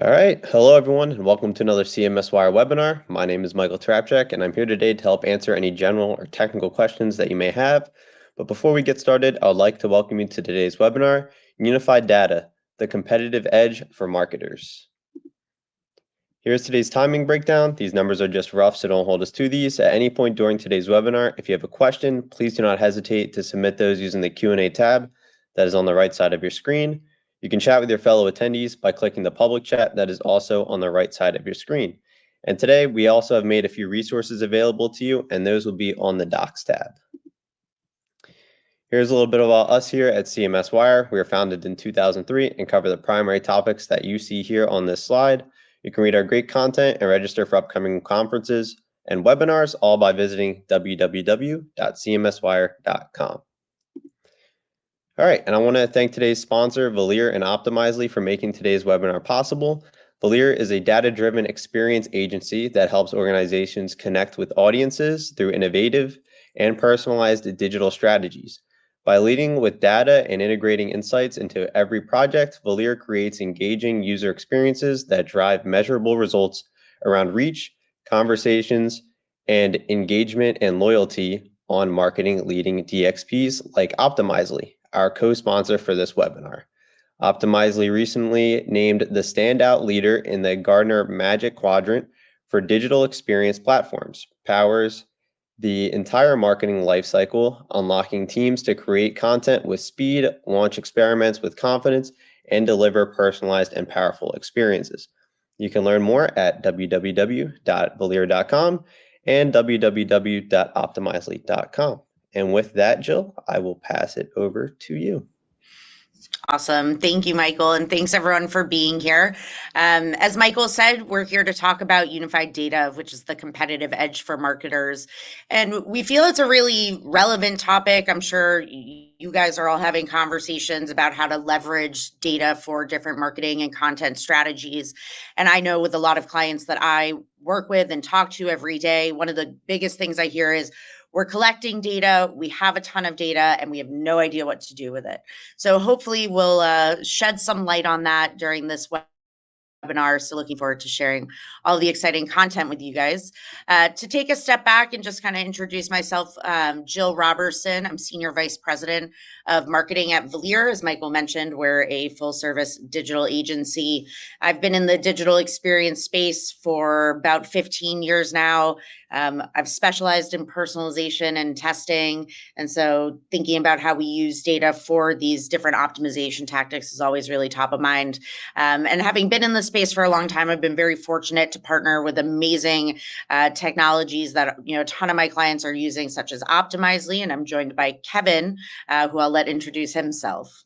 All right. Hello, everyone, and welcome to another CMS Wire webinar. My name is Michael Trapchak, and I'm here today to help answer any general or technical questions that you may have. But before we get started, I would like to welcome you to today's webinar, Unified Data, the Competitive Edge for Marketers. Here's today's timing breakdown. These numbers are just rough, so don't hold us to these. At any point during today's webinar, if you have a question, please do not hesitate to submit those using the Q&A tab that is on the right side of your screen. You can chat with your fellow attendees by clicking the public chat that is also on the right side of your screen. And today, we also have made a few resources available to you, and those will be on the Docs tab. Here's a little bit about us here at CMS Wire. We were founded in 2003 and cover the primary topics that you see here on this slide. You can read our great content and register for upcoming conferences and webinars, all by visiting www.cmswire.com. All right, and I want to thank today's sponsor, Valeer and Optimizely, for making today's webinar possible. Valeer is a data-driven experience agency that helps organizations connect with audiences through innovative and personalized digital strategies. By leading with data and integrating insights into every project, Valeer creates engaging user experiences that drive measurable results around reach, conversations, and engagement and loyalty on marketing leading DXPs like Optimizely, our co-sponsor for this webinar. Optimizely recently named the standout leader in the Gartner Magic Quadrant for digital experience platforms, powers the entire marketing lifecycle, unlocking teams to create content with speed, launch experiments with confidence, and deliver personalized and powerful experiences. You can learn more at www.valeer.com and www.optimizely.com. And with that, Jill, I will pass it over to you. Awesome. Thank you, Michael. And thanks everyone for being here. As Michael said, we're here to talk about unified data, which is the competitive edge for marketers. And we feel it's a really relevant topic. I'm sure you guys are all having conversations about how to leverage data for different marketing and content strategies. And I know with a lot of clients that I work with and talk to every day, one of the biggest things I hear is, we're collecting data, we have a ton of data, and we have no idea what to do with it. So hopefully we'll shed some light on that during this webinar. So looking forward to sharing all the exciting content with you guys. To take a step back and just kind of introduce myself, Jill Robertson. I'm Senior Vice President of Marketing at Valeer. As Michael mentioned, we're a full service digital agency. I've been in the digital experience space for about 15 years now. I've specialized in personalization and testing. And so thinking about how we use data for these different optimization tactics is always really top of mind. And having been in the space for a long time, I've been very fortunate to partner with amazing technologies that a ton of my clients are using, such as Optimizely. And I'm joined by Kevin, who I'll let introduce himself.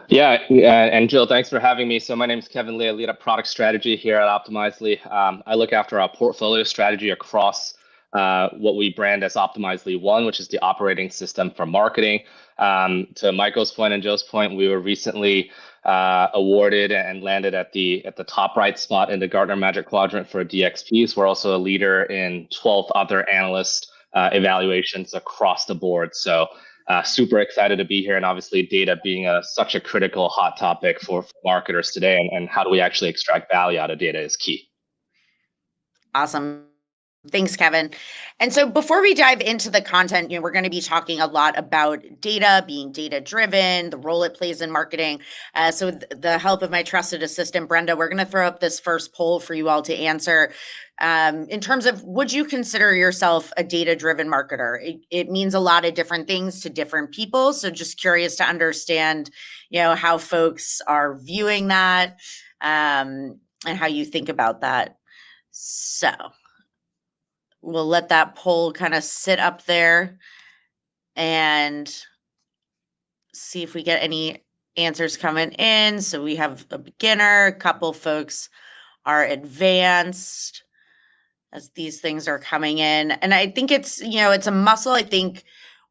Yeah, and Jill, thanks for having me. So my name is Kevin Lee. I lead up product strategy here at Optimizely. I look after our portfolio strategy across what we brand as Optimizely One, which is the operating system for marketing. To Michael's point and Jill's point, we were recently awarded and landed at the top right spot in the Gartner Magic Quadrant for DXPs. We're also a leader in 12 other analyst evaluations across the board. So super excited to be here, and obviously data being such a critical hot topic for marketers today, and how do we actually extract value out of data is key. Awesome. Thanks, Kevin. And so before we dive into the content, we're going to be talking a lot about data, being data-driven, the role it plays in marketing. So with the help of my trusted assistant, Brenda, we're going to throw up this first poll for you all to answer. In terms of, would you consider yourself a data-driven marketer? It means a lot of different things to different people. So just curious to understand, how folks are viewing that, and how you think about that. So we'll let that poll kind of sit up there and see if we get any answers coming in. So we have a beginner, a couple folks are advanced as these things are coming in. And I think it's, it's a muscle I think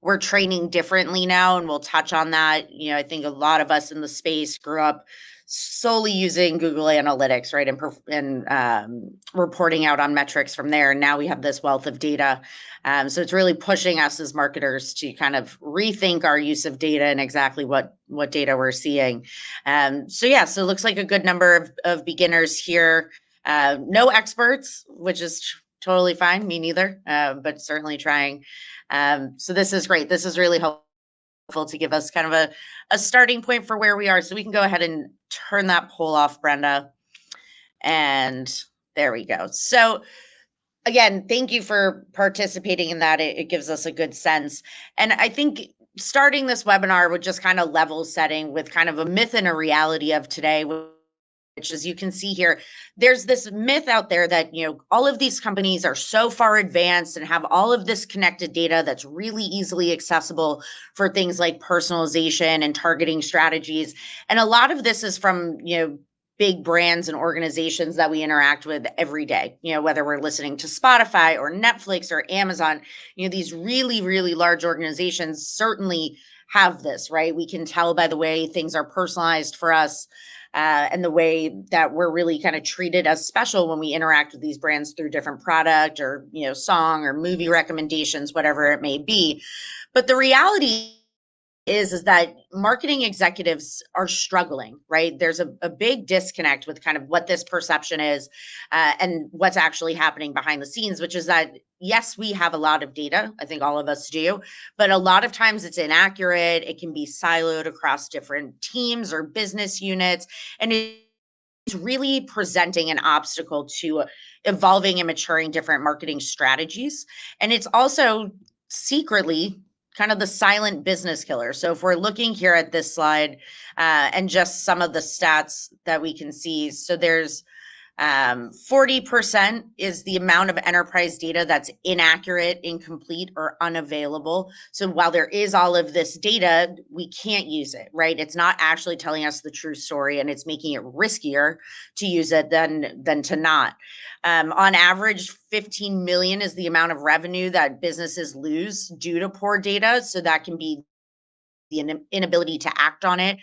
we're training differently now, and we'll touch on that. I think a lot of us in the space grew up solely using Google Analytics, right, and reporting out on metrics from there. And now we have this wealth of data. So it's really pushing us as marketers to kind of rethink our use of data and exactly what data we're seeing. So it looks like a good number of beginners here. No experts, which is totally fine. Me neither, but certainly trying. So this is great. This is really helpful to give us kind of a starting point for where we are. So we can go ahead and turn that poll off, Brenda. And there we go. So again, thank you for participating in that. It gives us a good sense. And I think starting this webinar with just kind of level setting with kind of a myth and a reality of today, which, as you can see here, there's this myth out there that, all of these companies are so far advanced and have all of this connected data that's really easily accessible for things like personalization and targeting strategies. And a lot of this is from, big brands and organizations that we interact with every day, whether we're listening to Spotify or Netflix or Amazon, these really, really large organizations certainly have this, right? We can tell by the way things are personalized for us. And the way that we're really kind of treated as special when we interact with these brands through different product or, song or movie recommendations, whatever it may be. But the reality is that marketing executives are struggling, right? There's a big disconnect with kind of what this perception is and what's actually happening behind the scenes, which is that, yes, we have a lot of data. I think all of us do, but a lot of times it's inaccurate. It can be siloed across different teams or business units. And it's really presenting an obstacle to evolving and maturing different marketing strategies. And it's also secretly kind of the silent business killer. So if we're looking here at this slide and just some of the stats that we can see, so there's 40% is the amount of enterprise data that's inaccurate, incomplete, or unavailable. So while there is all of this data, we can't use it, right? It's not actually telling us the true story, and it's making it riskier to use it than to not. On average, 15 million is the amount of revenue that businesses lose due to poor data. So that can be the inability to act on it,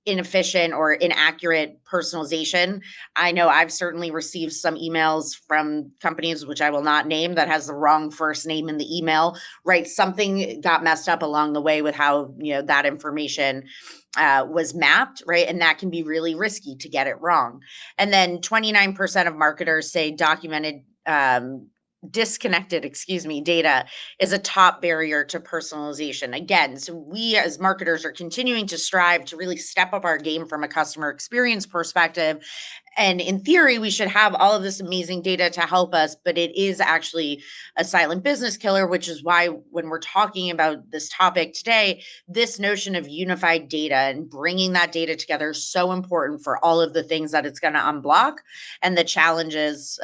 inefficient or inaccurate personalization. I know I've certainly received some emails from companies, which I will not name, that has the wrong first name in the email, right? Something got messed up along the way with how, that information was mapped, right? And that can be really risky to get it wrong. And then 29% of marketers say disconnected data is a top barrier to personalization. Again, so we as marketers are continuing to strive to really step up our game from a customer experience perspective. And in theory, we should have all of this amazing data to help us, but it is actually a silent business killer, which is why when we're talking about this topic today, this notion of unified data and bringing that data together is so important for all of the things that it's going to unblock and the challenges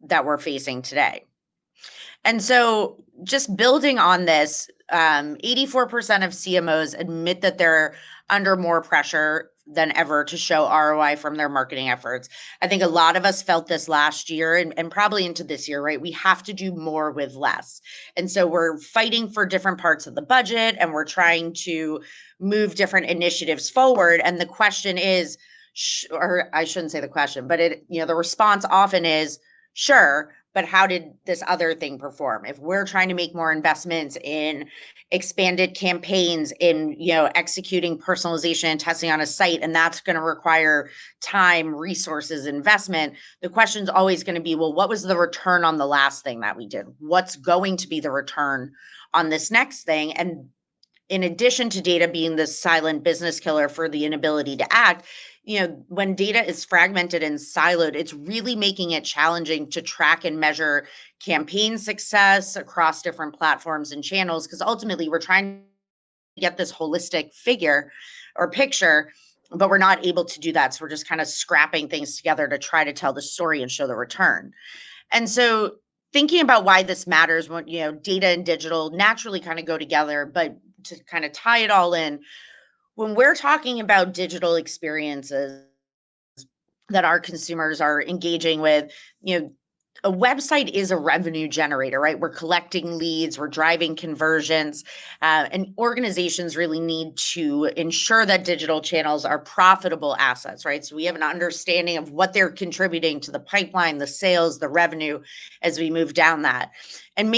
that we're facing today. And so just building on this, 84% of CMOs admit that they're under more pressure than ever to show ROI from their marketing efforts. I think a lot of us felt this last year and probably into this year, right? We have to do more with less. And so we're fighting for different parts of the budget and we're trying to move different initiatives forward. And the question is, or I shouldn't say the question, but the response often is, sure, but how did this other thing perform? If we're trying to make more investments in expanded campaigns, in executing personalization and testing on a site, and that's going to require time, resources, investment, the question is always going to be, well, what was the return on the last thing that we did? What's going to be the return on this next thing? And in addition to data being the silent business killer for the inability to act, when data is fragmented and siloed, it's really making it challenging to track and measure campaign success across different platforms and channels, because ultimately we're trying to get this holistic figure or picture, but we're not able to do that. So we're just kind of scrapping things together to try to tell the story and show the return. And so thinking about why this matters, when data and digital naturally kind of go together, but to kind of tie it all in, when we're talking about digital experiences that our consumers are engaging with, a website is a revenue generator, right? We're collecting leads, we're driving conversions, and organizations really need to ensure that digital channels are profitable assets, right? So we have an understanding of what they're contributing to the pipeline, the sales, the revenue as we move down that. And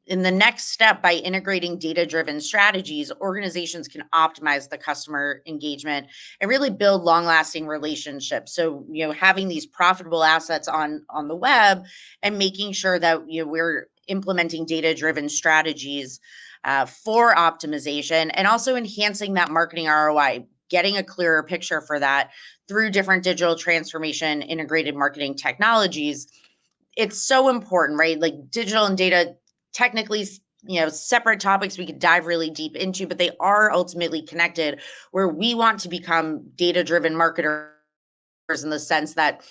in the next step, by integrating data-driven strategies, organizations can optimize the customer engagement and really build long-lasting relationships. So, having these profitable assets on the web and making sure that we're implementing data-driven strategies for optimization, and also enhancing that marketing ROI, getting a clearer picture for that through different digital transformation integrated marketing technologies. It's so important, right? Like digital and data, technically, separate topics we could dive really deep into, but they are ultimately connected, where we want to become data-driven marketers in the sense that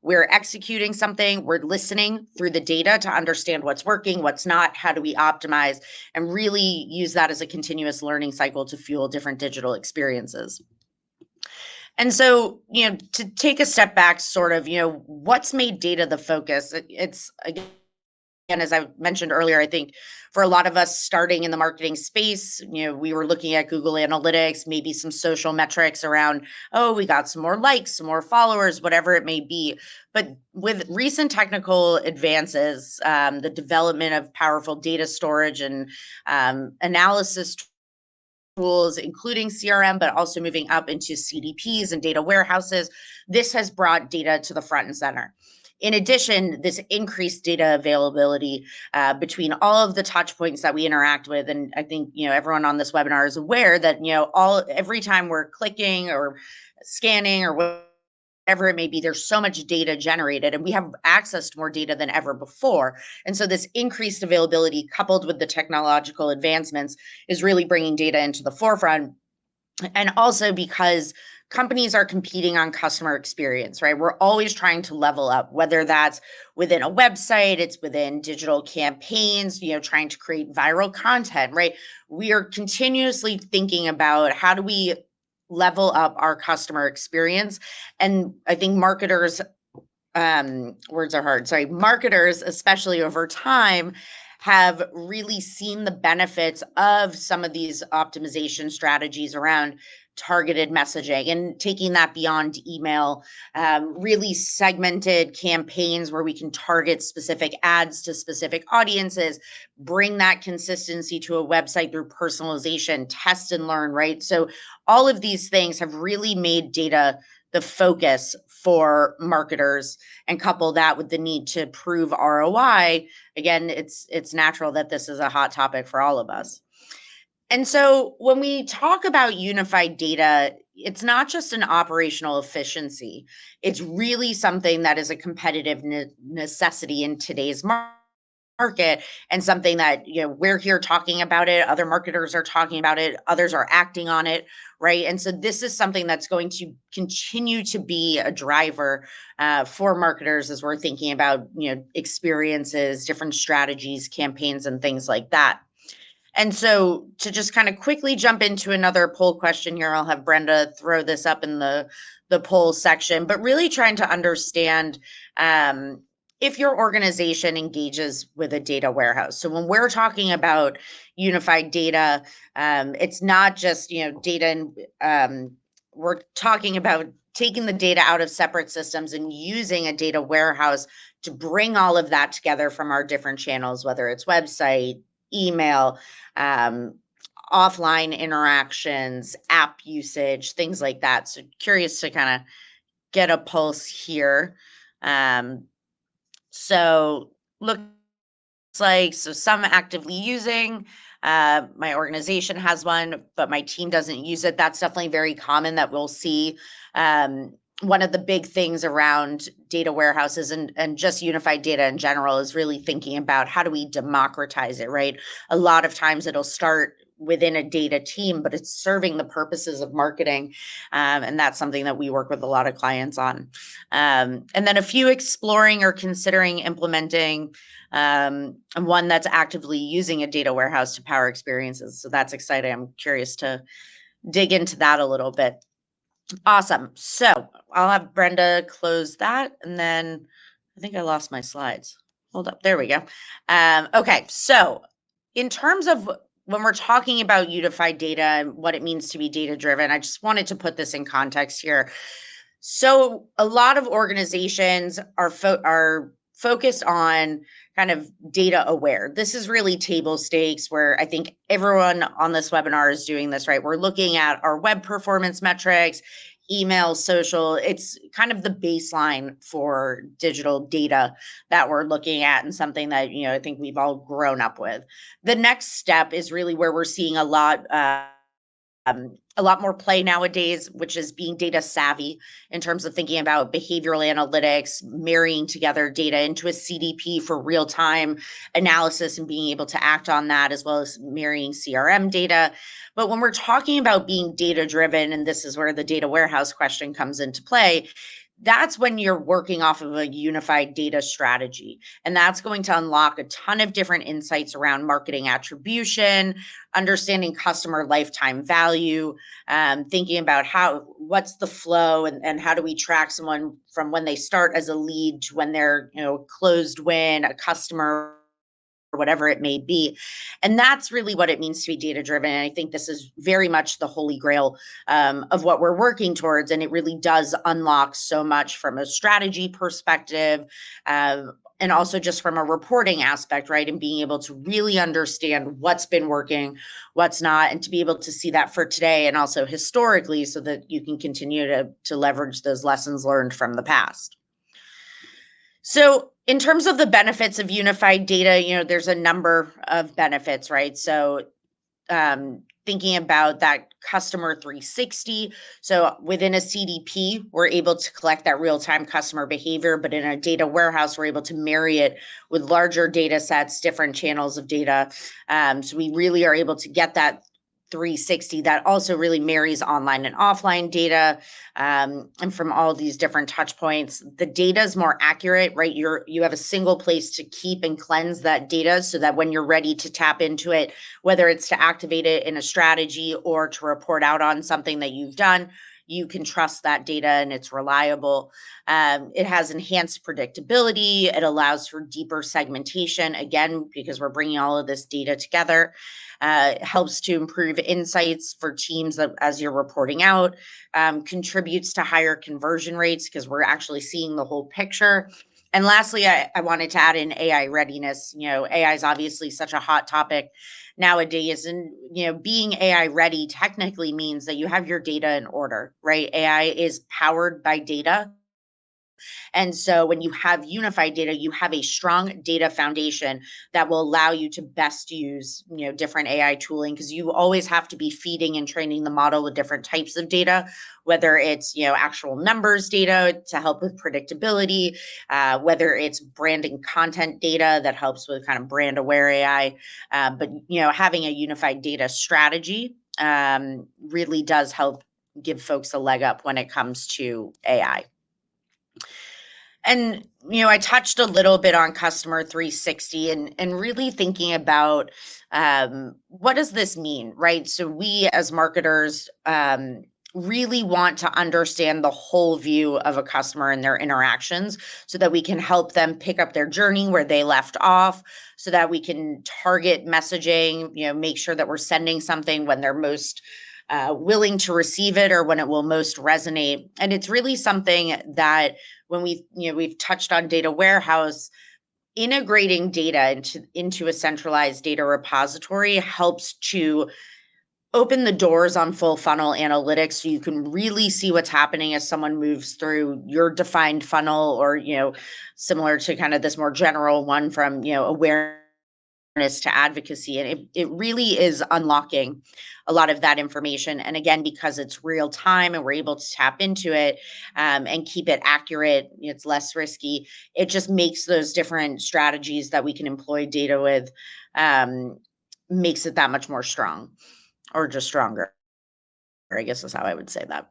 we're executing something, we're listening through the data to understand what's working, what's not, how do we optimize, and really use that as a continuous learning cycle to fuel different digital experiences. And so, to take a step back, sort of, what's made data the focus? It's, again, as I mentioned earlier, I think for a lot of us starting in the marketing space, we were looking at Google Analytics, maybe some social metrics around, oh, we got some more likes, some more followers, whatever it may be. But with recent technical advances, the development of powerful data storage and analysis tools, including CRM, but also moving up into CDPs and data warehouses, this has brought data to the front and center. In addition, this increased data availability between all of the touch points that we interact with, and I think everyone on this webinar is aware that every time we're clicking or scanning or whatever it may be, there's so much data generated, and we have access to more data than ever before. And so this increased availability, coupled with the technological advancements, is really bringing data into the forefront. And also because companies are competing on customer experience, right? We're always trying to level up, whether that's within a website, it's within digital campaigns, trying to create viral content, right? We are continuously thinking about how do we level up our customer experience. And I think marketers, words are hard, sorry, marketers, especially over time, have really seen the benefits of some of these optimization strategies around targeted messaging and taking that beyond email, really segmented campaigns where we can target specific ads to specific audiences, bring that consistency to a website through personalization, test and learn, right? So all of these things have really made data the focus for marketers, and couple that with the need to prove ROI. Again, it's natural that this is a hot topic for all of us. And so when we talk about unified data, it's not just an operational efficiency. It's really something that is a competitive necessity in today's market, and something that we're here talking about it, other marketers are talking about it, others are acting on it, right? And so this is something that's going to continue to be a driver for marketers as we're thinking about experiences, different strategies, campaigns, and things like that. And so to just kind of quickly jump into another poll question here, I'll have Brenda throw this up in the poll section, but really trying to understand if your organization engages with a data warehouse. So when we're talking about unified data, it's not just data, and we're talking about taking the data out of separate systems and using a data warehouse to bring all of that together from our different channels, whether it's website, email, offline interactions, app usage, things like that. So curious to kind of get a pulse here. So looks like, so some actively using, my organization has one, but my team doesn't use it. That's definitely very common that we'll see. One of the big things around data warehouses and just unified data in general is really thinking about how do we democratize it, right? A lot of times it'll start within a data team, but it's serving the purposes of marketing. And that's something that we work with a lot of clients on. And then a few exploring or considering implementing, and one that's actively using a data warehouse to power experiences. So that's exciting. I'm curious to dig into that a little bit. Awesome. So I'll have Brenda close that, and then I think I lost my slides. Hold up. There we go. Okay. So in terms of when we're talking about unified data and what it means to be data driven, I just wanted to put this in context here. So a lot of organizations are focused on kind of data aware. This is really table stakes where I think everyone on this webinar is doing this, right? We're looking at our web performance metrics, email, social. It's kind of the baseline for digital data that we're looking at and something that, I think we've all grown up with. The next step is really where we're seeing a lot more play nowadays, which is being data savvy in terms of thinking about behavioral analytics, marrying together data into a CDP for real-time analysis and being able to act on that, as well as marrying CRM data. But when we're talking about being data-driven, and this is where the data warehouse question comes into play, that's when you're working off of a unified data strategy. And that's going to unlock a ton of different insights around marketing attribution, understanding customer lifetime value, thinking about what's the flow and how do we track someone from when they start as a lead to when they're, closed win, a customer, or whatever it may be. And that's really what it means to be data driven. And I think this is very much the holy grail of what we're working towards. And it really does unlock so much from a strategy perspective, and also just from a reporting aspect, right? And being able to really understand what's been working, what's not, and to be able to see that for today and also historically so that you can continue to leverage those lessons learned from the past. So in terms of the benefits of unified data, there's a number of benefits, right? So thinking about that customer 360. So within a CDP, we're able to collect that real-time customer behavior, but in a data warehouse, we're able to marry it with larger data sets, different channels of data. So we really are able to get that 360 that also really marries online and offline data, and from all these different touch points. The data is more accurate, right? You have a single place to keep and cleanse that data so that when you're ready to tap into it, whether it's to activate it in a strategy or to report out on something that you've done, you can trust that data and it's reliable. It has enhanced predictability. It allows for deeper segmentation, again, because we're bringing all of this data together. It helps to improve insights for teams as you're reporting out, contributes to higher conversion rates because we're actually seeing the whole picture. And lastly, I wanted to add in AI readiness. AI is obviously such a hot topic nowadays, and being AI ready technically means that you have your data in order, right? AI is powered by data. And so when you have unified data, you have a strong data foundation that will allow you to best use, different AI tooling, because you always have to be feeding and training the model with different types of data, whether it's, actual numbers data to help with predictability, whether it's branding content data that helps with kind of brand aware AI. But, having a unified data strategy really does help give folks a leg up when it comes to AI. And, I touched a little bit on customer 360 and really thinking about what does this mean, right? So we as marketers really want to understand the whole view of a customer and their interactions so that we can help them pick up their journey where they left off, so that we can target messaging, make sure that we're sending something when they're most willing to receive it or when it will most resonate. And it's really something that when we've touched on data warehouse, integrating data into a centralized data repository helps to open the doors on full funnel analytics so you can really see what's happening as someone moves through your defined funnel, or similar to kind of this more general one from awareness to advocacy. And it really is unlocking a lot of that information. And again, because it's real time and we're able to tap into it and keep it accurate, it's less risky. It just makes those different strategies that we can employ data with, makes it that much more strong, or just stronger, I guess is how I would say that.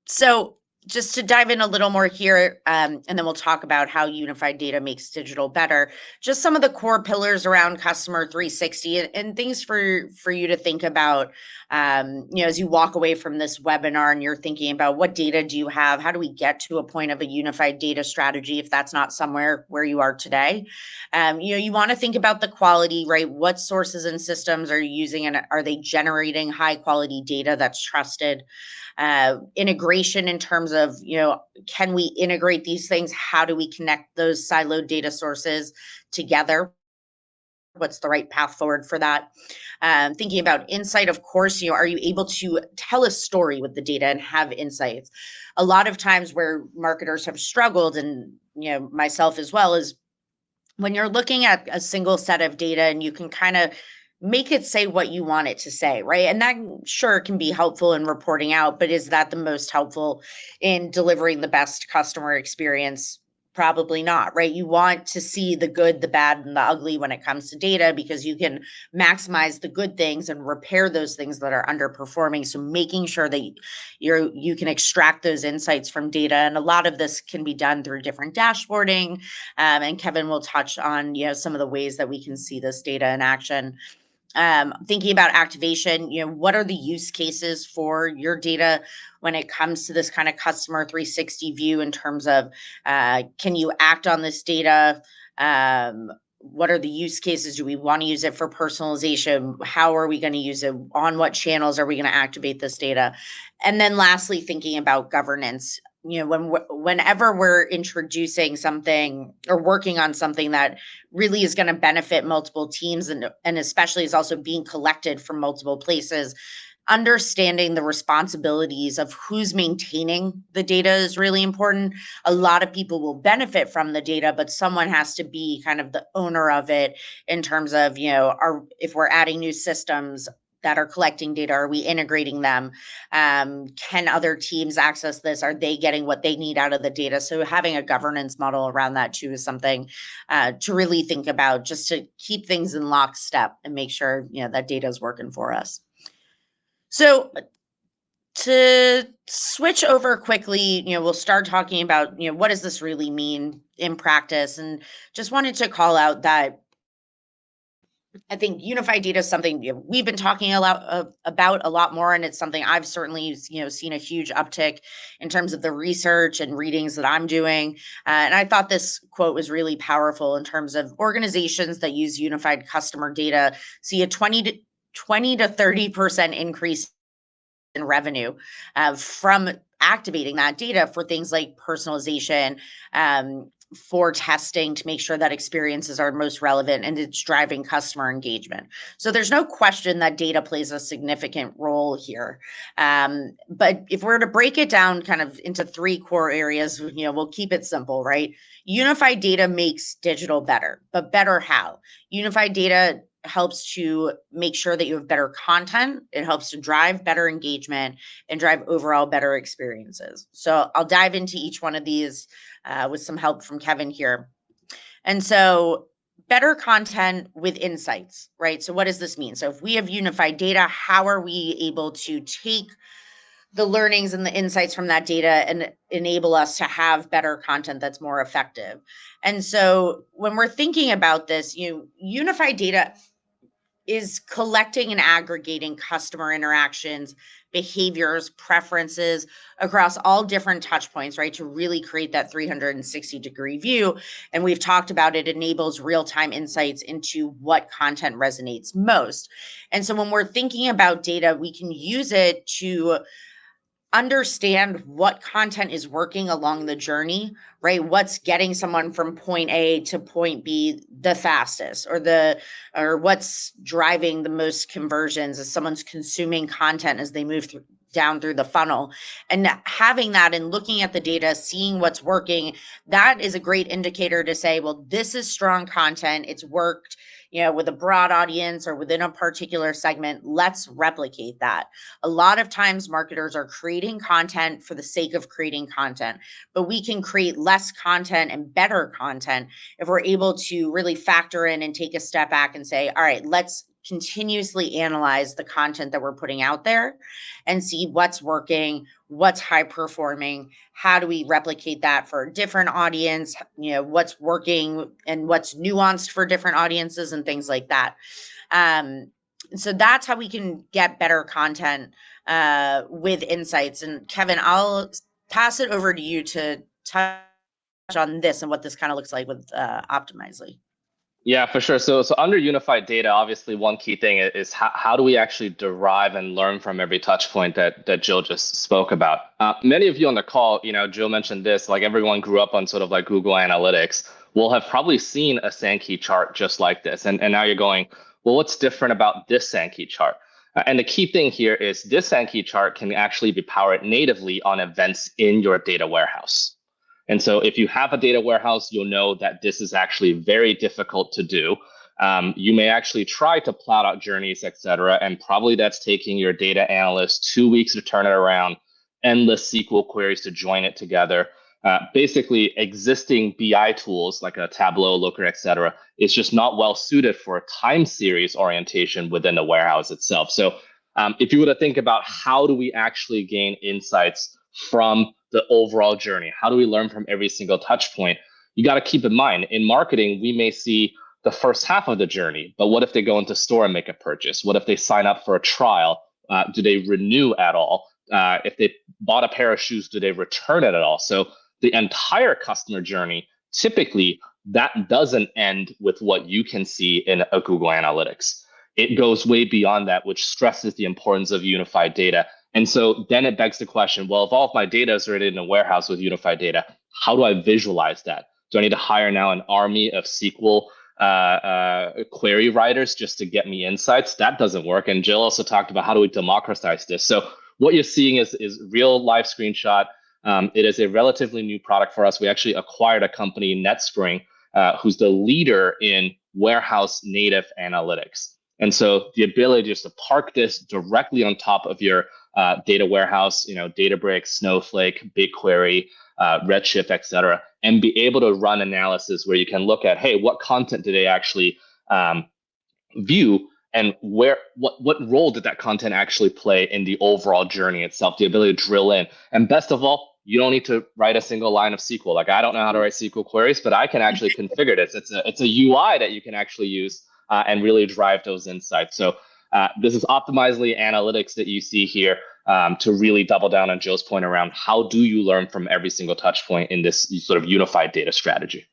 So just to dive in a little more here, and then we'll talk about how unified data makes digital better. Just some of the core pillars around Customer 360 and things for you to think about, as you walk away from this webinar and you're thinking about what data do you have? How do we get to a point of a unified data strategy if that's not somewhere where you are today? You want to think about the quality, right? What sources and systems are you using, and are they generating high quality data that's trusted? Integration in terms of, can we integrate these things? How do we connect those siloed data sources together? What's the right path forward for that? Thinking about insight, of course, are you able to tell a story with the data and have insights? A lot of times where marketers have struggled, and myself as well, is when you're looking at a single set of data and you can kind of make it say what you want it to say, right? And that sure can be helpful in reporting out, but is that the most helpful in delivering the best customer experience? Probably not, right? You want to see the good, the bad, and the ugly when it comes to data, because you can maximize the good things and repair those things that are underperforming. So making sure that you can extract those insights from data, and a lot of this can be done through different dashboarding. And Kevin will touch on some of the ways that we can see this data in action. Thinking about activation, what are the use cases for your data when it comes to this kind of customer 360 view in terms of can you act on this data? What are the use cases? Do we want to use it for personalization? How are we going to use it? On what channels are we going to activate this data? And then lastly, thinking about governance. Whenever we're introducing something or working on something that really is going to benefit multiple teams, and especially is also being collected from multiple places, understanding the responsibilities of who's maintaining the data is really important. A lot of people will benefit from the data, but someone has to be kind of the owner of it in terms of, if we're adding new systems that are collecting data, are we integrating them? Can other teams access this? Are they getting what they need out of the data? So having a governance model around that too is something to really think about, just to keep things in lockstep and make sure that data is working for us. So to switch over quickly, we'll start talking about, what does this really mean in practice? And just wanted to call out that I think unified data is something we've been talking about a lot more, and it's something I've certainly seen a huge uptick in terms of the research and readings that I'm doing. And I thought this quote was really powerful in terms of organizations that use unified customer data see a 20 to 30% increase in revenue from activating that data for things like personalization, for testing to make sure that experiences are most relevant, and it's driving customer engagement. So there's no question that data plays a significant role here. But if we're to break it down kind of into three core areas, we'll keep it simple, right? Unified data makes digital better, but better how? Unified data helps to make sure that you have better content. It helps to drive better engagement and drive overall better experiences. So I'll dive into each one of these with some help from Kevin here. And so better content with insights, right? So what does this mean? So if we have unified data, how are we able to take the learnings and the insights from that data and enable us to have better content that's more effective? And so when we're thinking about this, unified data is collecting and aggregating customer interactions, behaviors, preferences across all different touch points, right? To really create that 360-degree view. And we've talked about it enables real-time insights into what content resonates most. And so when we're thinking about data, we can use it to understand what content is working along the journey, right? What's getting someone from point A to point B the fastest, or what's driving the most conversions as someone's consuming content as they move down through the funnel. And having that and looking at the data, seeing what's working, that is a great indicator to say, well, this is strong content. It's worked, with a broad audience or within a particular segment. Let's replicate that. A lot of times marketers are creating content for the sake of creating content, but we can create less content and better content if we're able to really factor in and take a step back and say, all right, let's continuously analyze the content that we're putting out there and see what's working, what's high performing, how do we replicate that for a different audience, what's working and what's nuanced for different audiences and things like that. So that's how we can get better content with insights. And Kevin, I'll pass it over to you to touch on this and what this kind of looks like with Optimizely. Yeah, for sure. So under unified data, obviously one key thing is how do we actually derive and learn from every touch point that Jill just spoke about. Many of you on the call, Jill mentioned this, like everyone grew up on sort of like Google Analytics, will have probably seen a Sankey chart just like this. And now you're going, well, what's different about this Sankey chart? And the key thing here is this Sankey chart can actually be powered natively on events in your data warehouse. And so if you have a data warehouse, you'll know that this is actually very difficult to do. You may actually try to plot out journeys, et cetera, and probably that's taking your data analyst 2 weeks to turn it around, endless SQL queries to join it together. Basically, existing BI tools like a Tableau, Looker, et cetera, is just not well suited for a time series orientation within the warehouse itself. So if you were to think about how do we actually gain insights from the overall journey, how do we learn from every single touch point? You got to keep in mind, in marketing, we may see the first half of the journey, but what if they go into store and make a purchase? What if they sign up for a trial? Do they renew at all? If they bought a pair of shoes, do they return it at all? So the entire customer journey, typically that doesn't end with what you can see in a Google Analytics. It goes way beyond that, which stresses the importance of unified data. And so then it begs the question, well, if all of my data is already in a warehouse with unified data, how do I visualize that? Do I need to hire now an army of SQL query writers just to get me insights? That doesn't work. And Jill also talked about how do we democratize this? So what you're seeing is real live screenshot. It is a relatively new product for us. We actually acquired a company, NetSpring, who's the leader in warehouse native analytics. And so the ability just to park this directly on top of your data warehouse, Databricks, Snowflake, BigQuery, Redshift, et cetera, and be able to run analysis where you can look at, hey, what content did they actually view, and what role did that content actually play in the overall journey itself, the ability to drill in. And best of all, you don't need to write a single line of SQL. Like, I don't know how to write SQL queries, but I can actually configure this. It's a UI that you can actually use and really drive those insights. So this is Optimizely analytics that you see here to really double down on Jill's point around how do you learn from every single touch point in this sort of unified data strategy.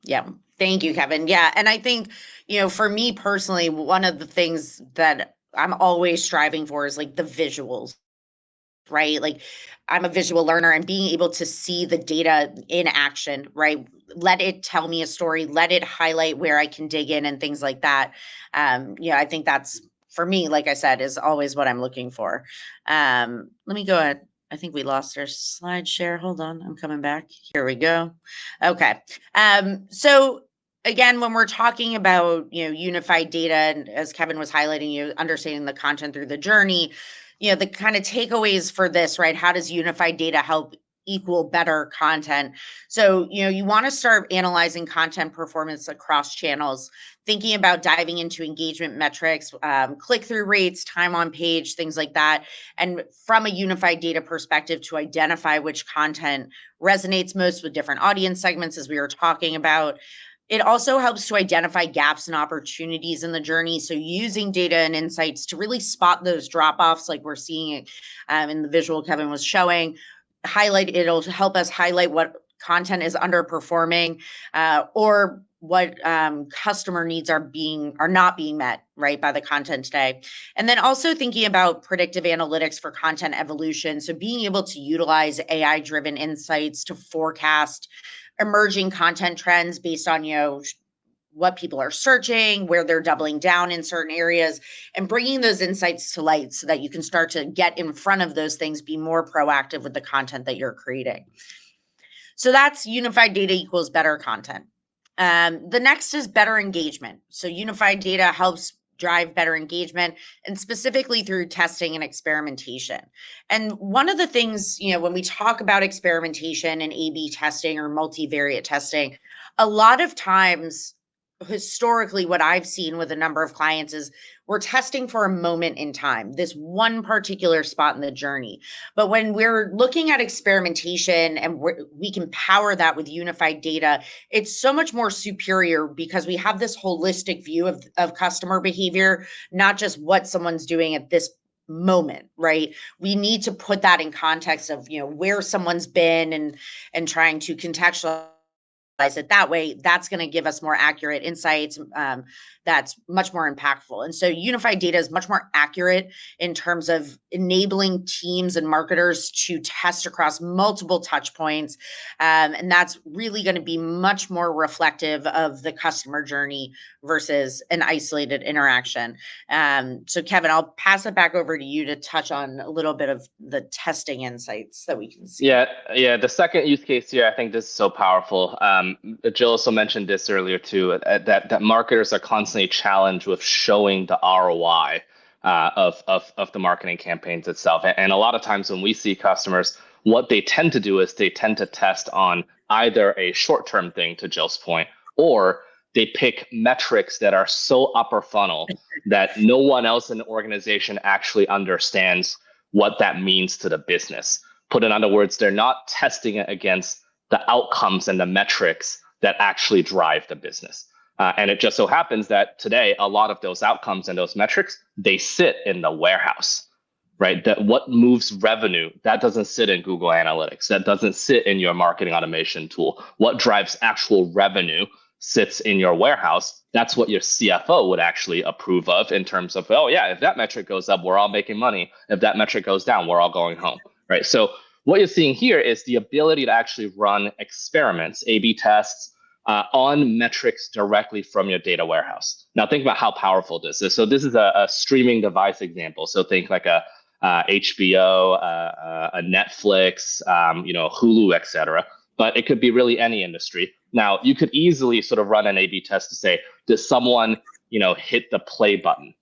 Yeah. Thank you, Kevin. Yeah. And I think, for me personally, one of the things that I'm always striving for is like the visuals, right? Like, I'm a visual learner, and being able to see the data in action, right? Let it tell me a story, let it highlight where I can dig in and things like that. I think that's, for me, like I said, is always what I'm looking for. Let me go ahead. I think we lost our slide share. Hold on, I'm coming back. Here we go. Okay. So again, when we're talking about, unified data, and as Kevin was highlighting, understanding the content through the journey, the kind of takeaways for this, right? How does unified data help equal better content? So, you want to start analyzing content performance across channels, thinking about diving into engagement metrics, click-through rates, time on page, things like that. And from a unified data perspective, to identify which content resonates most with different audience segments, as we were talking about. It also helps to identify gaps and opportunities in the journey. So using data and insights to really spot those drop-offs, like we're seeing in the visual Kevin was showing, it'll help us highlight what content is underperforming or what customer needs are not being met, right, by the content today. And then also thinking about predictive analytics for content evolution. So being able to utilize AI-driven insights to forecast emerging content trends based on, what people are searching, where they're doubling down in certain areas, and bringing those insights to light so that you can start to get in front of those things, be more proactive with the content that you're creating. So that's unified data equals better content. The next is better engagement. So unified data helps drive better engagement, and specifically through testing and experimentation. And one of the things, when we talk about experimentation and A/B testing or multivariate testing, a lot of times historically what I've seen with a number of clients is we're testing for a moment in time, this one particular spot in the journey. But when we're looking at experimentation and we can power that with unified data, it's so much more superior because we have this holistic view of customer behavior, not just what someone's doing at this moment, right? We need to put that in context of, where someone's been and trying to contextualize it that way. That's going to give us more accurate insights. That's much more impactful. And so unified data is much more accurate in terms of enabling teams and marketers to test across multiple touch points. And that's really going to be much more reflective of the customer journey versus an isolated interaction. So Kevin, I'll pass it back over to you to touch on a little bit of the testing insights that we can see. Yeah. The second use case here, I think this is so powerful. Jill also mentioned this earlier too, that marketers are constantly challenged with showing the ROI of the marketing campaigns itself. And a lot of times when we see customers, what they tend to do is they tend to test on either a short-term thing, to Jill's point, or they pick metrics that are so upper funnel that no one else in the organization actually understands what that means to the business. Put in other words, they're not testing it against the outcomes and the metrics that actually drive the business. And it just so happens that today, a lot of those outcomes and those metrics, they sit in the warehouse, right? That what moves revenue, that doesn't sit in Google Analytics. That doesn't sit in your marketing automation tool. What drives actual revenue sits in your warehouse. That's what your CFO would actually approve of in terms of, oh yeah, if that metric goes up, we're all making money. If that metric goes down, we're all going home, right? So what you're seeing here is the ability to actually run experiments, A/B tests, on metrics directly from your data warehouse. Now think about how powerful this is. So this is a streaming device example. So think like a HBO, a Netflix, Hulu, etc. But it could be really any industry. Now you could easily sort of run an A/B test to say, does someone hit the play button?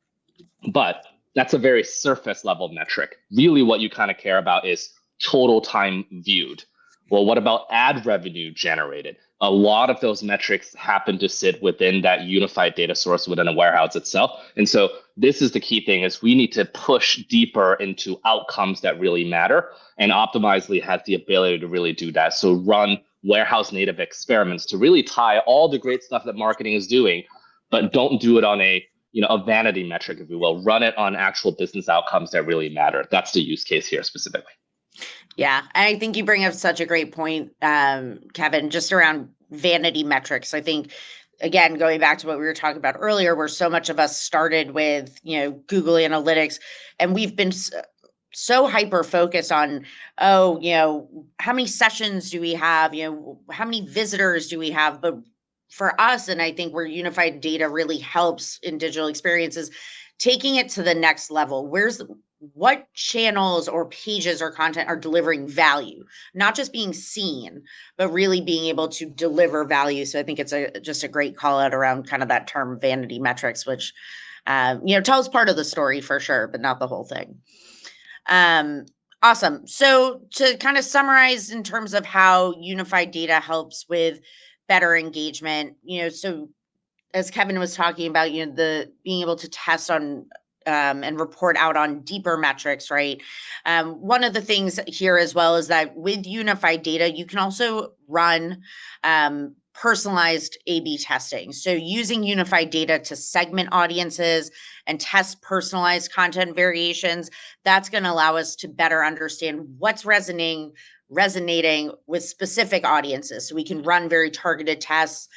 But that's a very surface level metric. Really, what you kind of care about is total time viewed. Well, what about ad revenue generated? A lot of those metrics happen to sit within that unified data source within a warehouse itself. And so this is the key thing, is we need to push deeper into outcomes that really matter. And Optimizely has the ability to really do that. So run warehouse native experiments to really tie all the great stuff that marketing is doing, but don't do it on a vanity metric, if you will. Run it on actual business outcomes that really matter. That's the use case here specifically. Yeah, I think you bring up such a great point, Kevin, just around vanity metrics. I think, again, going back to what we were talking about earlier, where so much of us started with, Google Analytics, and we've been so hyper focused on, how many sessions do we have? How many visitors do we have? But for us, and I think where unified data really helps in digital experiences, taking it to the next level. What channels or pages or content are delivering value, not just being seen, but really being able to deliver value. So I think it's just a great call out around kind of that term vanity metrics, which, tells part of the story for sure, but not the whole thing. Awesome. So to kind of summarize in terms of how unified data helps with better engagement, so as Kevin was talking about, the being able to test on and report out on deeper metrics, right? One of the things here as well is that with unified data, you can also run personalized A/B testing. So using unified data to segment audiences and test personalized content variations, that's going to allow us to better understand what's resonating with specific audiences. So we can run very targeted tests,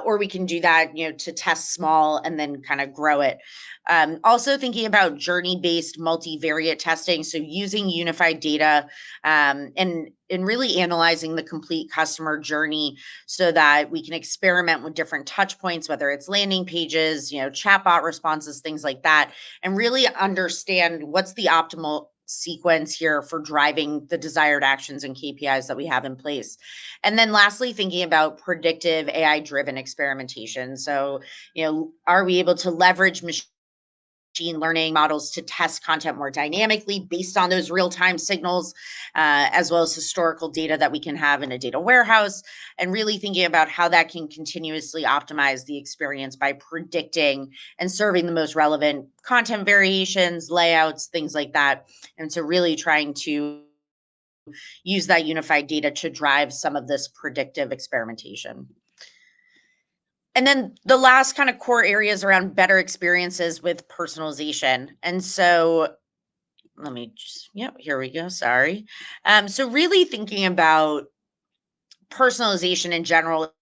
or we can do that, to test small and then kind of grow it. Also thinking about journey-based multivariate testing. So using unified data and really analyzing the complete customer journey so that we can experiment with different touch points, whether it's landing pages, chatbot responses, things like that, and really understand what's the optimal sequence here for driving the desired actions and KPIs that we have in place. And then lastly, thinking about predictive AI-driven experimentation. So, are we able to leverage machine machine learning models to test content more dynamically based on those real-time signals, as well as historical data that we can have in a data warehouse, and really thinking about how that can continuously optimize the experience by predicting and serving the most relevant content variations, layouts, things like that. And so really trying to use that unified data to drive some of this predictive experimentation. And then the last kind of core areas around better experiences with personalization. And so let me just, yep, here we go. Sorry. So really thinking about personalization in general,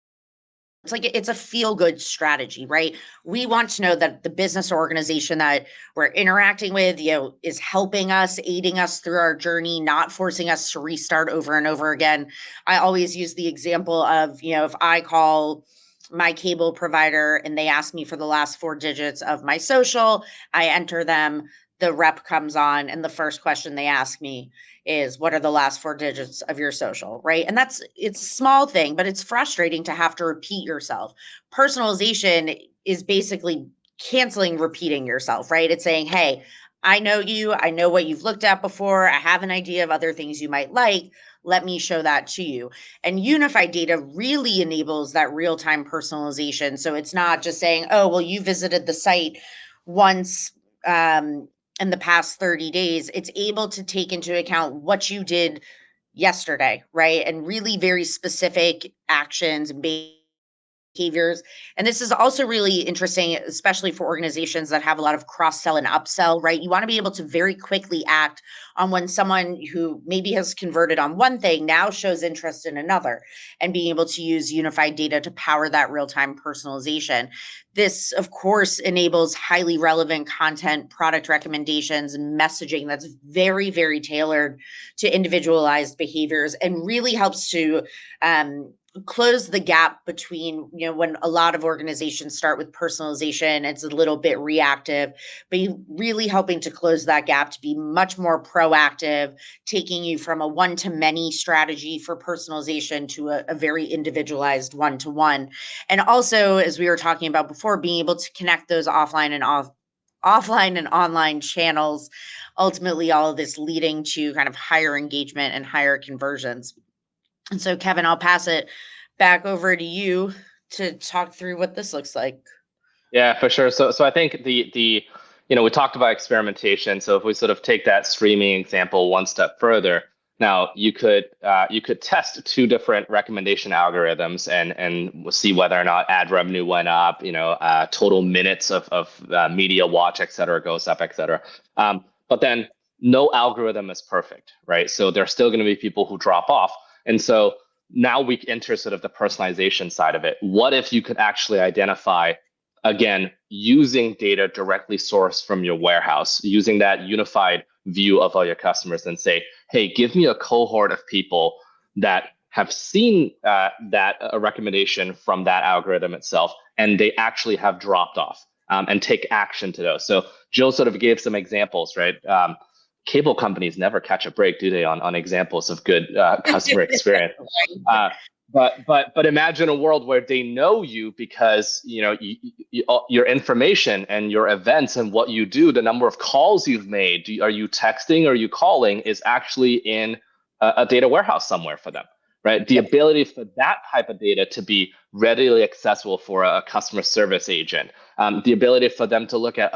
it's a feel-good strategy, right? We want to know that the business or organization that we're interacting with, is helping us, aiding us through our journey, not forcing us to restart over and over again. I always use the example of, if I call my cable provider and they ask me for the last 4 digits of my social, I enter them, the rep comes on, and the first question they ask me is, what are the last 4 digits of your social, right? And it's a small thing, but it's frustrating to have to repeat yourself. Personalization is basically canceling repeating yourself, right? It's saying, hey, I know you, I know what you've looked at before, I have an idea of other things you might like, let me show that to you. And unified data really enables that real-time personalization. So it's not just saying, oh, well, you visited the site once in the past 30 days. It's able to take into account what you did yesterday, right? And really very specific actions and behaviors. And this is also really interesting, especially for organizations that have a lot of cross-sell and upsell, right? You want to be able to very quickly act on when someone who maybe has converted on one thing now shows interest in another, and being able to use unified data to power that real-time personalization. This, of course, enables highly relevant content, product recommendations, and messaging that's very, very tailored to individualized behaviors, and really helps to close the gap between, when a lot of organizations start with personalization, it's a little bit reactive, but really helping to close that gap to be much more proactive, taking you from a one-to-many strategy for personalization to a very individualized one-to-one. And also, as we were talking about before, being able to connect those offline and online channels, ultimately all of this leading to kind of higher engagement and higher conversions. And so, Kevin, I'll pass it back over to you to talk through what this looks like. Yeah, for sure. So I think the we talked about experimentation. So if we sort of take that streaming example one step further, now you could test 2 different recommendation algorithms and see whether or not ad revenue went up, total minutes of media watch, et cetera, goes up, et cetera. But then no algorithm is perfect, right? So there's still going to be people who drop off. And so now we enter sort of the personalization side of it. What if you could actually identify, again, using data directly sourced from your warehouse, using that unified view of all your customers, and say, hey, give me a cohort of people that have seen a recommendation from that algorithm itself, and they actually have dropped off, and take action to those. So Jill sort of gave some examples, right? Cable companies never catch a break, do they, on examples of good customer experience? But imagine a world where they know you because your information and your events and what you do, the number of calls you've made, are you texting or are you calling, is actually in a data warehouse somewhere for them, right? The ability for that type of data to be readily accessible for a customer service agent, the ability for them to look at,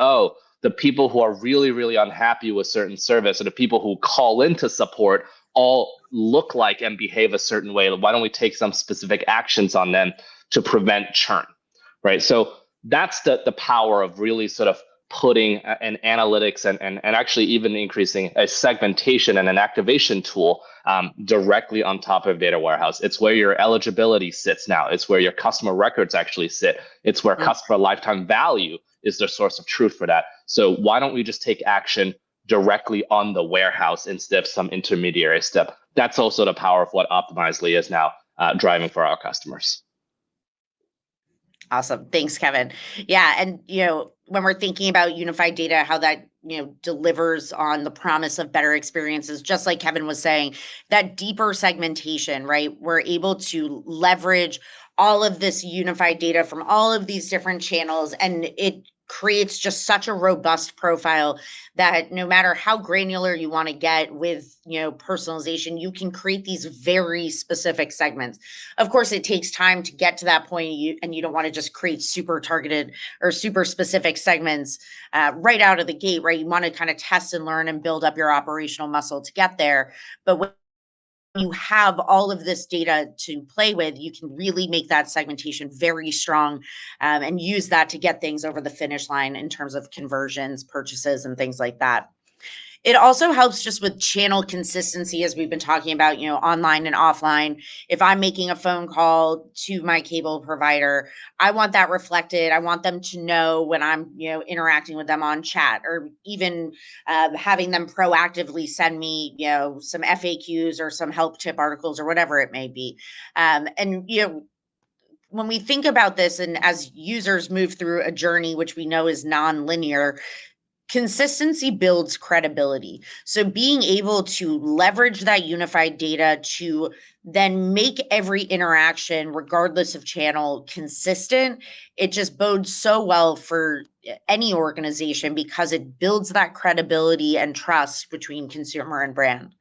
the people who are really, really unhappy with certain service, or the people who call into support, all look like and behave a certain way. Why don't we take some specific actions on them to prevent churn, right? So that's the power of really sort of putting an analytics and actually even increasing a segmentation and an activation tool directly on top of data warehouse. It's where your eligibility sits now. It's where your customer records actually sit. It's where customer lifetime value is the source of truth for that. So why don't we just take action directly on the warehouse instead of some intermediary step? That's also the power of what Optimizely is now driving for our customers. Awesome. Thanks, Kevin. Yeah. And, when we're thinking about unified data, how that, delivers on the promise of better experiences, just like Kevin was saying, that deeper segmentation, right? We're able to leverage all of this unified data from all of these different channels, and it creates just such a robust profile that no matter how granular you want to get with, personalization, you can create these very specific segments. Of course, it takes time to get to that point, and you don't want to just create super targeted or super specific segments right out of the gate, right? You want to kind of test and learn and build up your operational muscle to get there. But when you have all of this data to play with, you can really make that segmentation very strong, and use that to get things over the finish line in terms of conversions, purchases, and things like that. It also helps just with channel consistency, as we've been talking about, online and offline. If I'm making a phone call to my cable provider, I want that reflected. I want them to know when I'm, interacting with them on chat, or even having them proactively send me, some FAQs or some help tip articles or whatever it may be. When we think about this, and as users move through a journey, which we know is non-linear, consistency builds credibility. So being able to leverage that unified data to then make every interaction, regardless of channel, consistent, it just bodes so well for any organization, because it builds that credibility and trust between consumer and brand.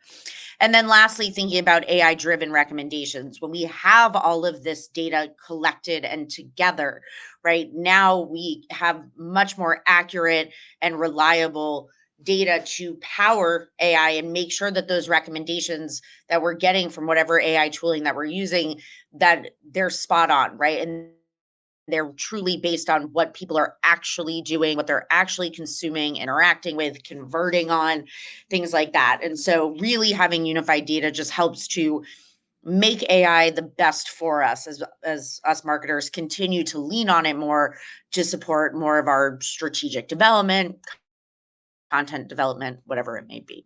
And then lastly, thinking about AI-driven recommendations. When we have all of this data collected and together, right, now we have much more accurate and reliable data to power AI and make sure that those recommendations that we're getting from whatever AI tooling that we're using, that they're spot on, right? And they're truly based on what people are actually doing, what they're actually consuming, interacting with, converting on, things like that. And so really having unified data just helps to make AI the best for us, as us marketers continue to lean on it more to support more of our strategic development, content development, whatever it may be.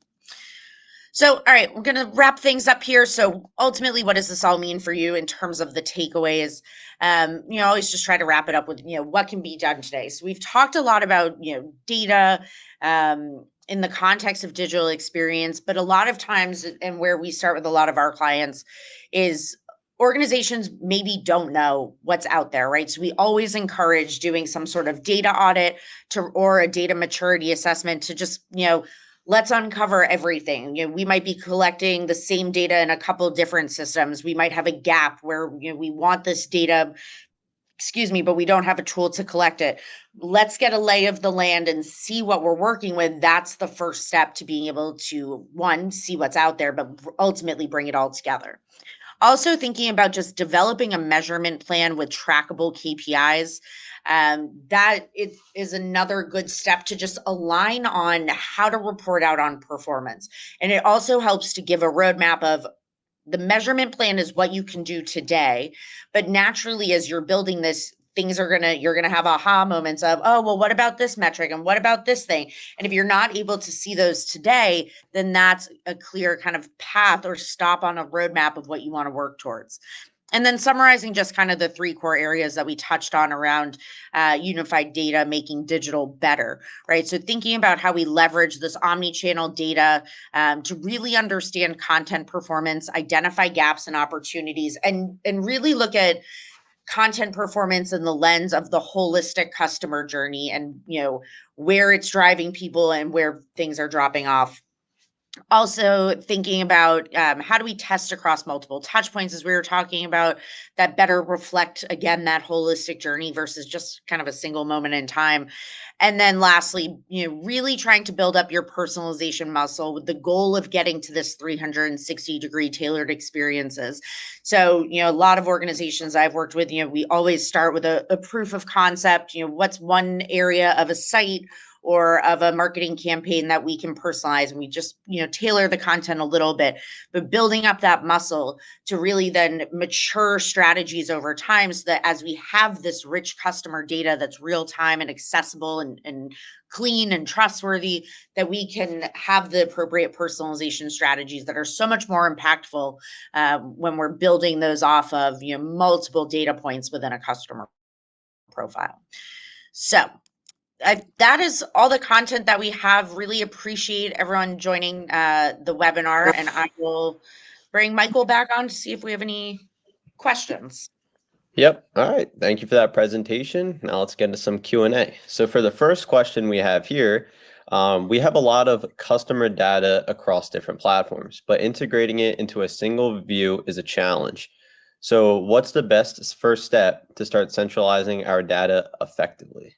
So, all right, we're going to wrap things up here. So ultimately, what does this all mean for you in terms of the takeaways? I always just try to wrap it up with, what can be done today. So we've talked a lot about, data in the context of digital experience, but a lot of times, and where we start with a lot of our clients, is organizations maybe don't know what's out there, right? So we always encourage doing some sort of data audit or a data maturity assessment to just, let's uncover everything. We might be collecting the same data in a couple of different systems. We might have a gap where, we want this data, but we don't have a tool to collect it. Let's get a lay of the land and see what we're working with. That's the first step to being able to, one, see what's out there, but ultimately bring it all together. Also thinking about just developing a measurement plan with trackable KPIs. That is another good step to just align on how to report out on performance. And it also helps to give a roadmap of the measurement plan is what you can do today. But naturally, as you're building this, you're going to have aha moments of, oh, well, what about this metric? And what about this thing? And if you're not able to see those today, then that's a clear kind of path or stop on a roadmap of what you want to work towards. And then summarizing just kind of the 3 core areas that we touched on around unified data, making digital better, right? So thinking about how we leverage this omni-channel data to really understand content performance, identify gaps and opportunities, and really look at content performance in the lens of the holistic customer journey, and where it's driving people and where things are dropping off. Also thinking about how do we test across multiple touch points, as we were talking about, that better reflect, again, that holistic journey versus just kind of a single moment in time. And then lastly, really trying to build up your personalization muscle with the goal of getting to this 360-degree tailored experiences. So, a lot of organizations I've worked with, we always start with a proof of concept, what's one area of a site or of a marketing campaign that we can personalize, and we just, tailor the content a little bit, but building up that muscle to really then mature strategies over time, so that as we have this rich customer data that's real time and accessible and clean and trustworthy, that we can have the appropriate personalization strategies that are so much more impactful when we're building those off of, multiple data points within a customer profile. So that is all the content that we have. Really appreciate everyone joining the webinar, and I will bring Michael back on to see if we have any questions. Yep. All right. Thank you for that presentation. Now let's get into some Q&A. So for the first question we have here, we have a lot of customer data across different platforms, but integrating it into a single view is a challenge. So what's the best first step to start centralizing our data effectively?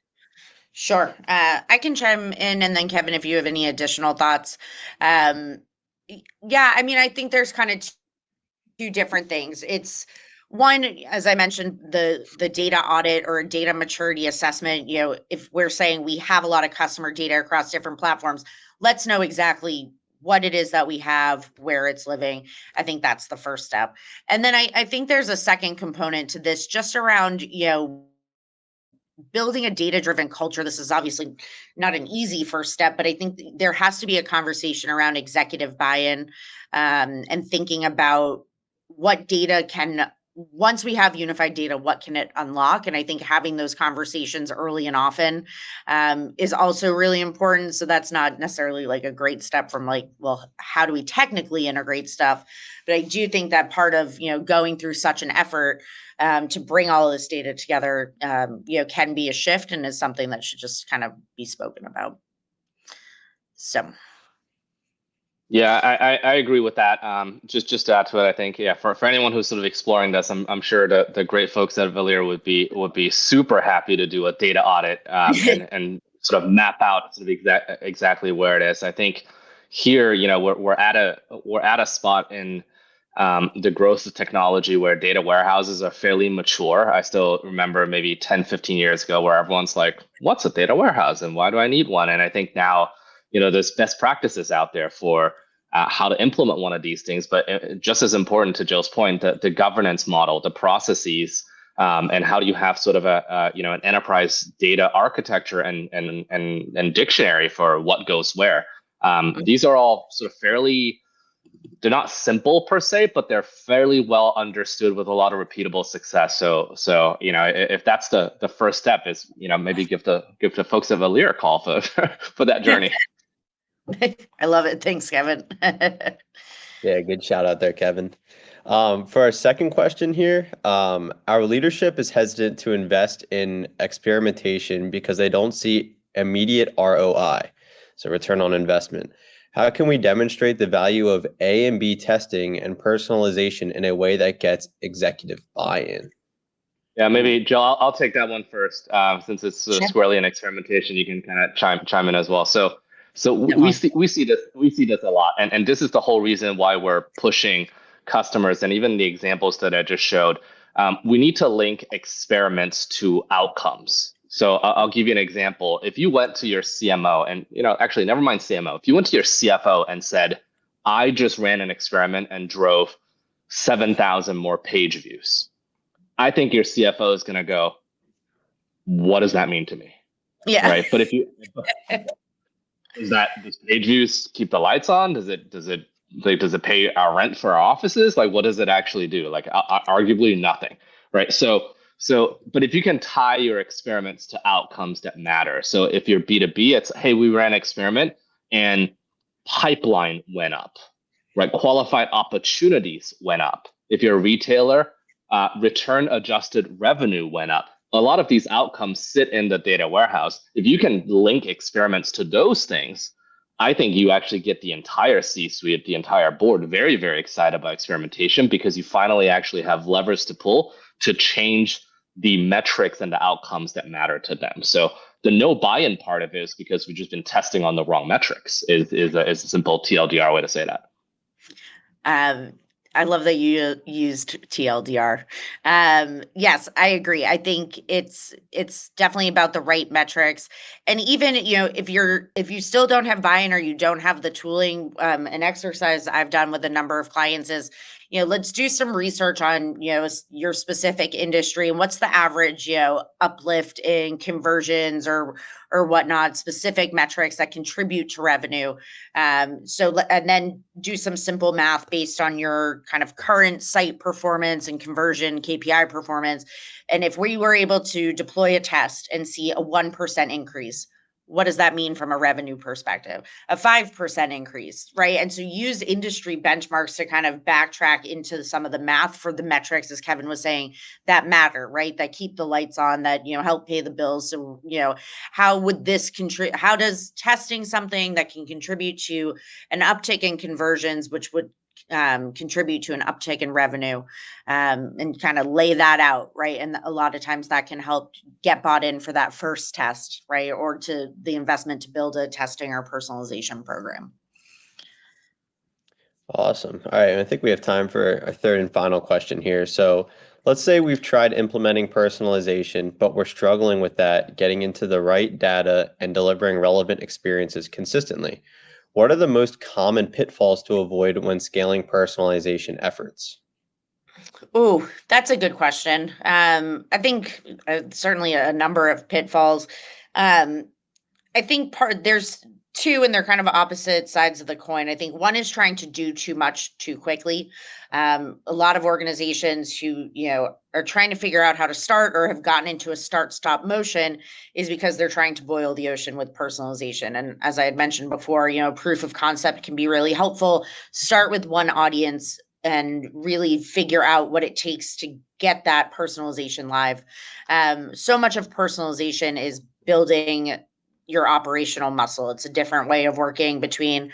Sure. I can chime in, and then Kevin, if you have any additional thoughts. Yeah, I mean, I think there's kind of two different things. It's one, as I mentioned, the data audit or data maturity assessment. If we're saying we have a lot of customer data across different platforms, let's know exactly what it is that we have, where it's living. I think that's the first step. And then I think there's a second component to this, just around, building a data-driven culture. This is obviously not an easy first step, but I think there has to be a conversation around executive buy-in, and thinking about what data can, once we have unified data, what can it unlock? And I think having those conversations early and often is also really important. So that's not necessarily like a great step from like, well, how do we technically integrate stuff? But I do think that part of, going through such an effort to bring all of this data together, can be a shift and is something that should just kind of be spoken about. So. Yeah, I agree with that. Just to add to it, I think for anyone who's sort of exploring this, I'm sure the great folks at Valeer would be super happy to do a data audit and sort of map out sort of exactly where it is. I think here, we're at a spot in the growth of technology where data warehouses are fairly mature. I still remember maybe 10, 15 years ago where everyone's like, what's a data warehouse and why do I need one? And I think now, there's best practices out there for how to implement one of these things. But just as important, to Joe's point, the governance model, the processes, and how do you have sort of an enterprise data architecture and dictionary for what goes where. These are all sort of they're not simple per se, but they're fairly well understood with a lot of repeatable success. So if that's the first step, is maybe give the folks at Valeer a call for that journey. I love it. Thanks, Kevin. Yeah, good shout out there, Kevin. For our second question here, our leadership is hesitant to invest in experimentation because they don't see immediate ROI, so return on investment. How can we demonstrate the value of A and B testing and personalization in a way that gets executive buy-in? Yeah, maybe Joe, I'll take that one first, since it's Sure. squarely in experimentation. You can kind of chime in as well. So we see this a lot, and this is the whole reason why we're pushing customers, and even the examples that I just showed. We need to link experiments to outcomes. So I'll give you an example. If you went to your CMO, and actually, never mind CMO. If you went to your CFO and said, "I just ran an experiment and drove 7,000 more page views," I think your CFO is going to go, "What does that mean to me?" Yeah. Right. But does page views keep the lights on? Does it pay our rent for our offices? Like, what does it actually do? Like, arguably nothing. Right. But if you can tie your experiments to outcomes that matter. So if you're B2B, it's, hey, we ran an experiment and pipeline went up, right? Qualified opportunities went up. If you're a retailer, return adjusted revenue went up. A lot of these outcomes sit in the data warehouse. If you can link experiments to those things, I think you actually get the entire C-suite, the entire board very, very excited about experimentation, because you finally actually have levers to pull to change the metrics and the outcomes that matter to them. So the no buy-in part of it is because we've just been testing on the wrong metrics, is a simple TLDR way to say that. I love that you used TLDR. Yes, I agree. I think it's definitely about the right metrics. And even, if you still don't have buy-in or you don't have the tooling, an exercise I've done with a number of clients is, let's do some research on, your specific industry and what's the average, uplift in conversions or whatnot, specific metrics that contribute to revenue. And then do some simple math based on your kind of current site performance and conversion KPI performance. And if we were able to deploy a test and see a 1% increase, what does that mean from a revenue perspective? A 5% increase, right? And so use industry benchmarks to kind of backtrack into some of the math for the metrics, as Kevin was saying, that matter, right? That keep the lights on, that, help pay the bills. So, how would this contribute? How does testing something that can contribute to an uptick in conversions, which would contribute to an uptick in revenue, and kind of lay that out, right? And a lot of times that can help get bought in for that first test, right? Or to the investment to build a testing or personalization program. Awesome. All right. And I think we have time for a third and final question here. So let's say we've tried implementing personalization, but we're struggling with that, getting into the right data and delivering relevant experiences consistently. What are the most common pitfalls to avoid when scaling personalization efforts? Oh, that's a good question. I think certainly a number of pitfalls. I think there's two, and they're kind of opposite sides of the coin. I think one is trying to do too much too quickly. A lot of organizations who are trying to figure out how to start or have gotten into a start-stop motion is because they're trying to boil the ocean with personalization. And as I had mentioned before, proof of concept can be really helpful. Start with one audience and really figure out what it takes to get that personalization live. So much of personalization is building your operational muscle. It's a different way of working between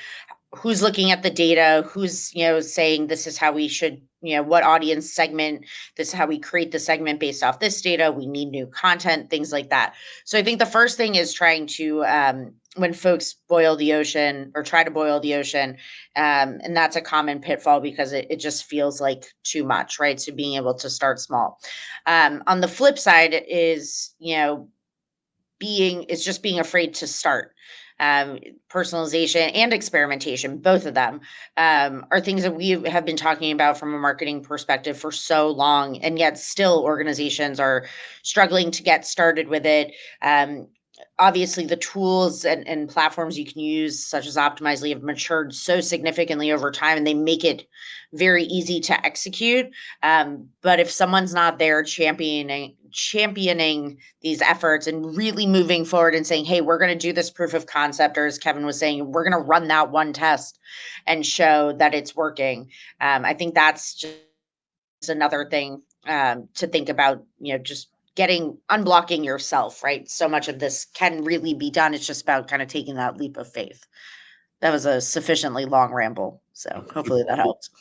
who's looking at the data, who's, saying this is how we should, what audience segment, this is how we create the segment based off this data. We need new content, things like that. So I think the first thing is trying to, when folks boil the ocean or try to boil the ocean, and that's a common pitfall because it just feels like too much, right? So being able to start small. On the flip side is, just being afraid to start. Personalization and experimentation, both of them, are things that we have been talking about from a marketing perspective for so long, and yet still organizations are struggling to get started with it. Obviously, the tools and platforms you can use, such as Optimizely, have matured so significantly over time, and they make it very easy to execute. But if someone's not there championing these efforts and really moving forward and saying, hey, we're going to do this proof of concept, or as Kevin was saying, we're going to run that one test and show that it's working. I think that's just another thing to think about, just unblocking yourself, right? So much of this can really be done. It's just about kind of taking that leap of faith. That was a sufficiently long ramble, so hopefully that helps.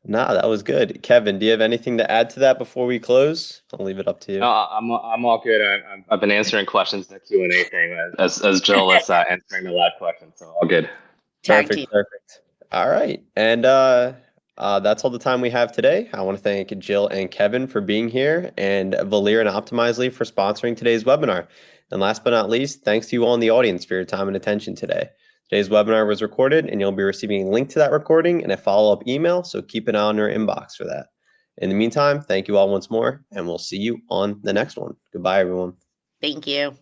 Nah, that was good. Kevin, do you have anything to add to that before we close? I'll leave it up to you. No, I'm all good. I've been answering questions in the Q&A thing as Jill was answering the live questions, so all good. Perfect. All right. And that's all the time we have today. I want to thank Jill and Kevin for being here, and Valir and Optimizely for sponsoring today's webinar. And last but not least, thanks to you all in the audience for your time and attention today. Today's webinar was recorded, and you'll be receiving a link to that recording and a follow-up email, so keep an eye on your inbox for that. In the meantime, thank you all once more, and we'll see you on the next one. Goodbye, everyone. Thank you.